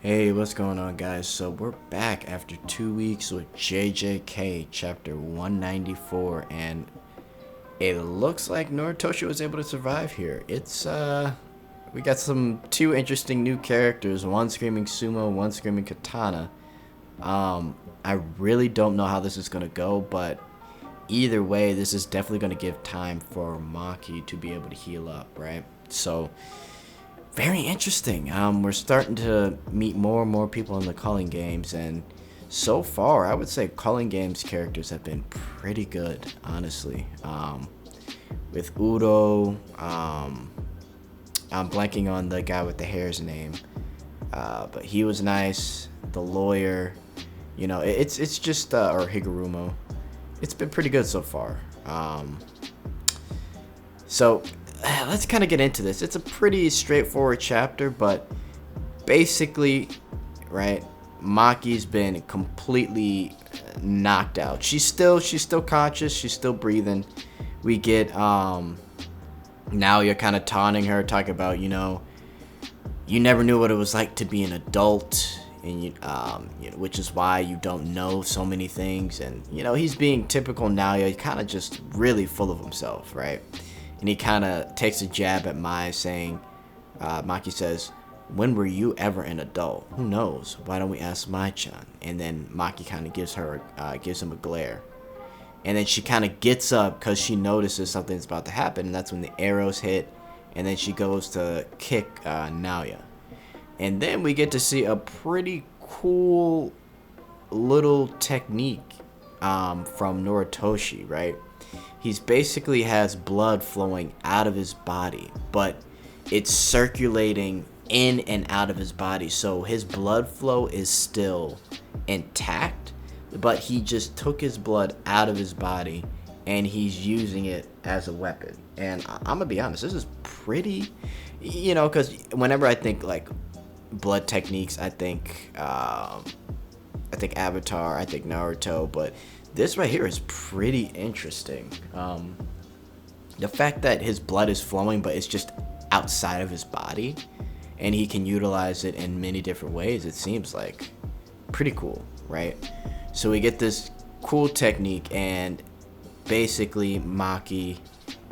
Hey, what's going on, guys? So we're back after 2 weeks with JJK chapter 194, and it looks like Noritoshi was able to survive here. We got two interesting new characters, one screaming sumo, one screaming katana. I really don't know how this is gonna go, but either way, this is definitely gonna give time for Maki to be able to heal up, right? So very interesting. We're starting to meet more and more people in the Calling Games, and so far, I would say Calling Games characters have been pretty good, honestly. With Udo, I'm blanking on the guy with the hair's name, but he was nice. The lawyer, it's just or Higurumo. It's been pretty good so far. So let's kind of get into this. It's a pretty straightforward chapter, but basically, right, Maki's been completely knocked out. She's still conscious, she's still breathing. We get now you're kind of taunting her, talking about, you never knew what it was like to be an adult, and which is why you don't know so many things. And he's being typical Naoya, kind of just really full of himself, right? And he kind of takes a jab at Mai, saying, Maki says, "When were you ever an adult? Who knows? Why don't we ask Mai-chan?" And then Maki kind of gives him a glare. And then she kind of gets up because she notices something's about to happen, and that's when the arrows hit. And then she goes to kick Naoya. And then we get to see a pretty cool little technique from Noritoshi, right? He's basically has blood flowing out of his body, but it's circulating in and out of his body. So his blood flow is still intact, but he just took his blood out of his body and he's using it as a weapon. And I'm gonna be honest, this is pretty, because whenever I think like blood techniques, I think Avatar, I think Naruto, but this right here is pretty interesting. The fact that his blood is flowing, but it's just outside of his body, and he can utilize it in many different ways, it seems like pretty cool, right? So we get this cool technique, and basically Maki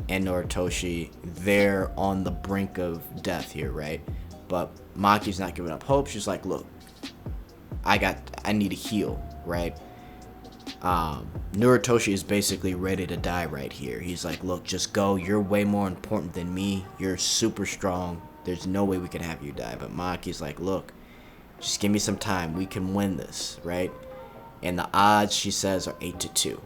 and Noritoshi, they're on the brink of death here, right? But Maki's not giving up hope. She's like, look, I need to heal, right? Noritoshi is basically ready to die right here. He's like, look, just go. You're way more important than me. You're super strong. There's no way we can have you die. But Maki's like, look, just give me some time. We can win this, right? And the odds, she says, are 8-2,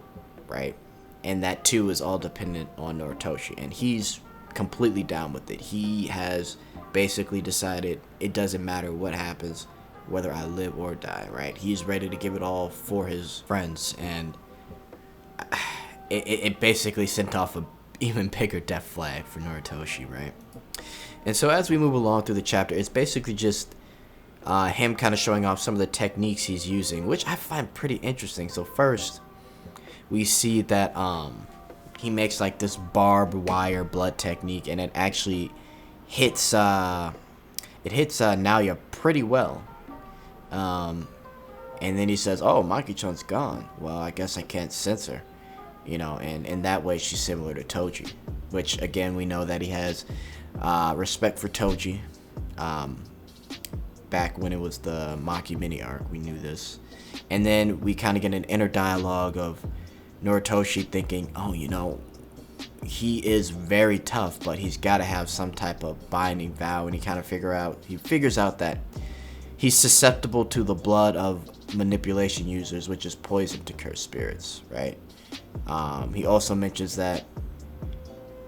right? And that 2 is all dependent on Noritoshi. And he's completely down with it. He has basically decided it doesn't matter what happens, whether I live or die, right? He's ready to give it all for his friends, and it basically sent off a even bigger death flag for Noritoshi, right? And so as we move along through the chapter, it's basically just him kind of showing off some of the techniques he's using, which I find pretty interesting. So first, we see that he makes like this barbed wire blood technique, and it actually hits Naoya pretty well. And then he says, "Oh, Maki-chan's gone. Well, I guess I can't censor." And in that way, she's similar to Toji, which again, we know that he has respect for Toji. Back when it was the Maki mini arc, we knew this. And then we kind of get an inner dialogue of Noritoshi thinking, oh, he is very tough, but he's got to have some type of binding vow. And he figures out that he's susceptible to the blood of manipulation users, which is poison to curse spirits, right? He also mentions that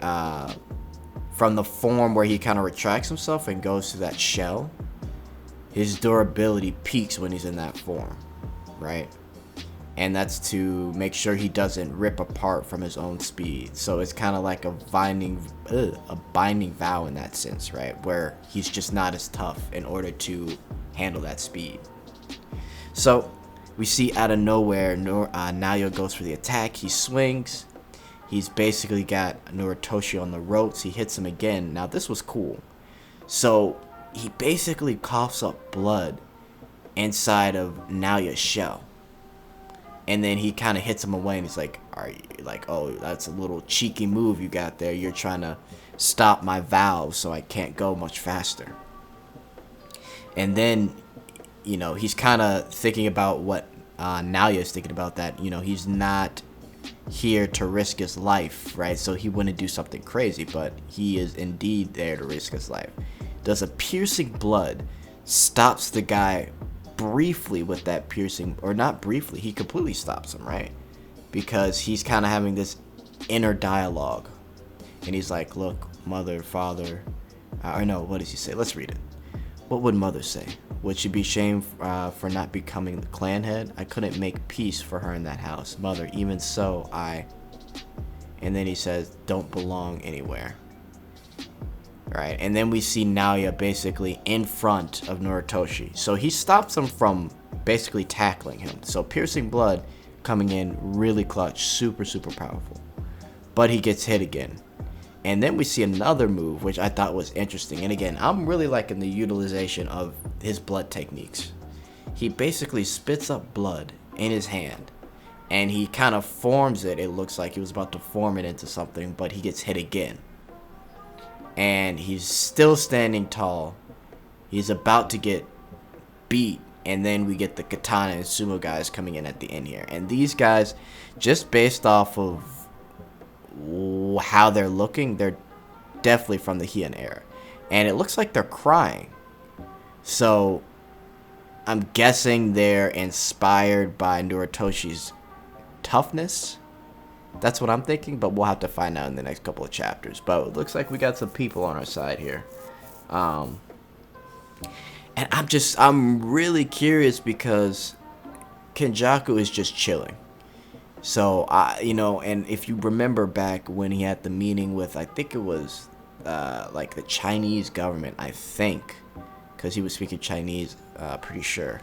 from the form where he kind of retracts himself and goes to that shell, his durability peaks when he's in that form, right? And that's to make sure he doesn't rip apart from his own speed. So it's kind of like a binding vow in that sense, right? Where he's just not as tough in order to handle that speed. So we see out of nowhere, Naoya goes for the attack. He swings. He's basically got Noritoshi on the ropes. He hits him again. Now this was cool. So he basically coughs up blood inside of Nalia's shell. And then he kind of hits him away, and he's like, "Are you like, oh, that's a little cheeky move you got there. You're trying to stop my valve so I can't go much faster." And then, he's kind of thinking about what Nalia is thinking about, that, he's not here to risk his life, right? So he wouldn't do something crazy, but he is indeed there to risk his life. Does a piercing blood, stops the guy briefly with that piercing, or not briefly, he completely stops him, right? Because he's kind of having this inner dialogue, and he's like, "Look, mother, father," or no, what does he say? Let's read it. What would mother say? Would she be shamed for not becoming the clan head? I couldn't make peace for her in that house. Mother, even so, and then he says, "Don't belong anywhere." Right, and then we see Nalia basically in front of Noritoshi. So he stops him from basically tackling him. So piercing blood coming in really clutch, super, super powerful. But he gets hit again. And then we see another move, which I thought was interesting. And again, I'm really liking the utilization of his blood techniques. He basically spits up blood in his hand, and he kind of forms it. It looks like he was about to form it into something, but he gets hit again. And he's still standing tall. He's about to get beat, and then we get the katana and sumo guys coming in at the end here. And these guys, just based off of how they're looking, they're definitely from the Heian era. And it looks like they're crying. So I'm guessing they're inspired by Noritoshi's toughness. That's what I'm thinking, but we'll have to find out in the next couple of chapters. But it looks like we got some people on our side here. And I'm really curious because Kenjaku is just chilling. So, and if you remember back when he had the meeting with, I think it was, like the Chinese government, I think, because he was speaking Chinese, pretty sure.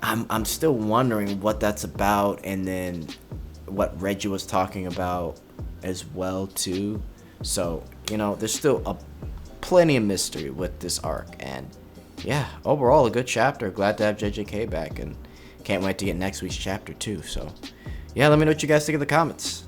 I'm still wondering what that's about, and then what Reggie was talking about as well too. So there's still plenty of mystery with this arc, and yeah, overall a good chapter. Glad to have JJK back, and can't wait to get next week's chapter too. So yeah, let me know what you guys think in the comments.